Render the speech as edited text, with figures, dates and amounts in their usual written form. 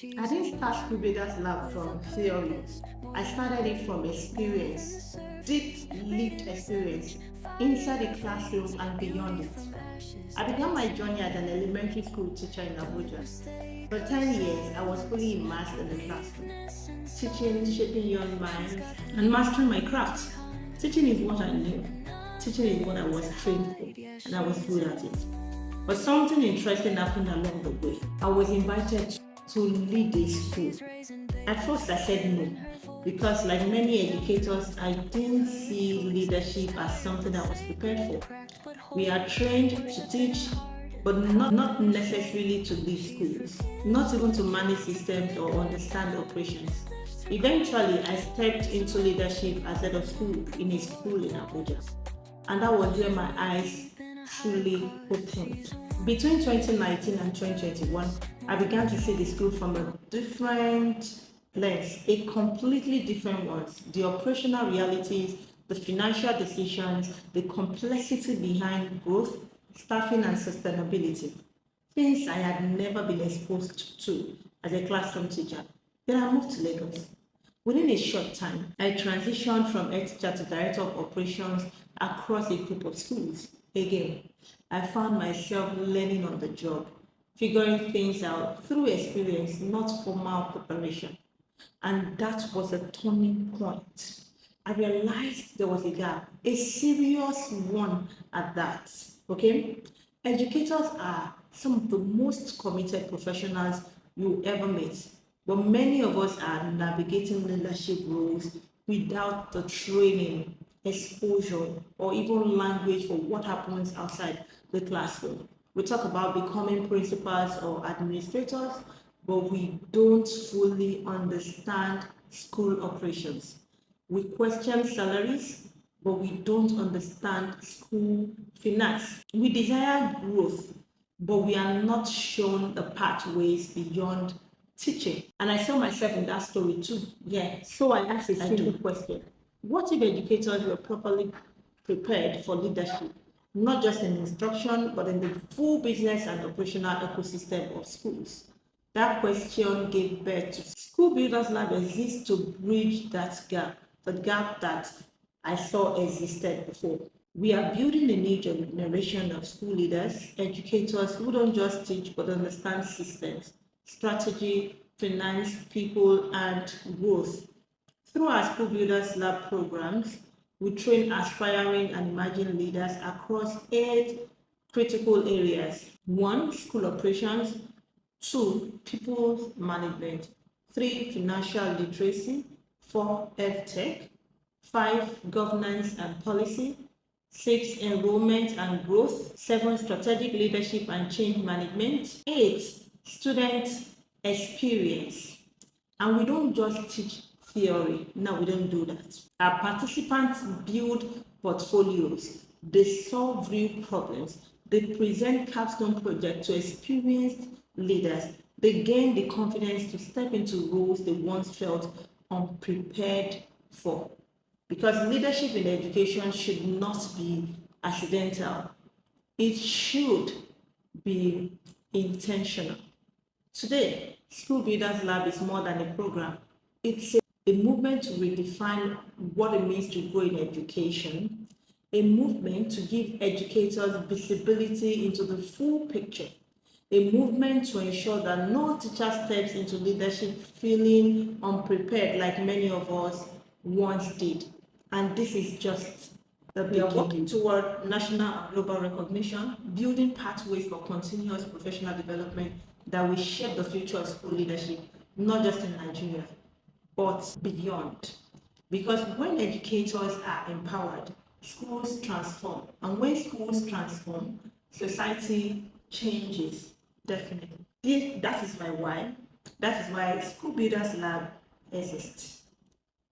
I didn't start School Builders Lab from theory. I started it from experience, deep lived experience, inside the classroom and beyond it. I began my journey as an elementary school teacher in Abuja. For 10 years, I was fully immersed in the classroom, teaching, shaping young minds, and mastering my craft. Teaching is what I knew. Teaching is what I was trained for, and I was good at it. But something interesting happened along the way. I was invited to lead a school. At first, I said no, because like many educators, I didn't see leadership as something I was prepared for. We are trained to teach, but not necessarily to lead schools, not even to manage systems or understand operations. Eventually, I stepped into leadership as head of school in a school in Abuja, and that was where my eyes truly opened. Between 2019 and 2021, I began to see the school from a different lens, a completely different one. The operational realities, the financial decisions, the complexity behind growth, staffing, and sustainability. Things I had never been exposed to as a classroom teacher. Then I moved to Lagos. Within a short time, I transitioned from head teacher to director of operations across a group of schools. Again, I found myself learning on the job, figuring things out through experience, not formal preparation. And that was a turning point. I realized there was a gap, a serious one at that. Okay? Educators are some of the most committed professionals you ever meet, but many of us are navigating leadership roles without the training, exposure, or even language for what happens outside the classroom. We talk about becoming principals or administrators, but we don't fully understand school operations. We question salaries, but we don't understand school finance. We desire growth, but we are not shown the pathways beyond teaching. And I saw myself in that story too. Yeah. So I asked a simple question. What if educators were properly prepared for leadership, not just in instruction, but in the full business and operational ecosystem of schools? That question gave birth to School Builders Lab exists to bridge that gap, the gap that I saw existed before. We are building a new generation of school leaders, educators who don't just teach but understand systems, strategy, finance, people, and growth. Through our School Builders Lab programs, we train aspiring and emerging leaders across 8 critical areas. 1, school operations. 2, people management. 3, financial literacy. 4, health tech. 5, governance and policy. 6, enrollment and growth. 7, strategic leadership and change management. 8, student experience. And we don't just teach theory. No, we don't do that. Our participants build portfolios. They solve real problems. They present capstone projects to experienced leaders. They gain the confidence to step into roles they once felt unprepared for. Because leadership in education should not be accidental. It should be intentional. Today, School Builders Lab is more than a program. It's a movement to redefine what it means to grow in education, a movement to give educators visibility into the full picture, a movement to ensure that no teacher steps into leadership feeling unprepared like many of us once did. And this is just the beginning. We are working toward national and global recognition, building pathways for continuous professional development that will shape the future of school leadership, not just in Nigeria, but beyond. Because when educators are empowered, schools transform. And when schools transform, society changes, definitely. That is my why. That is why School Builders Lab exists.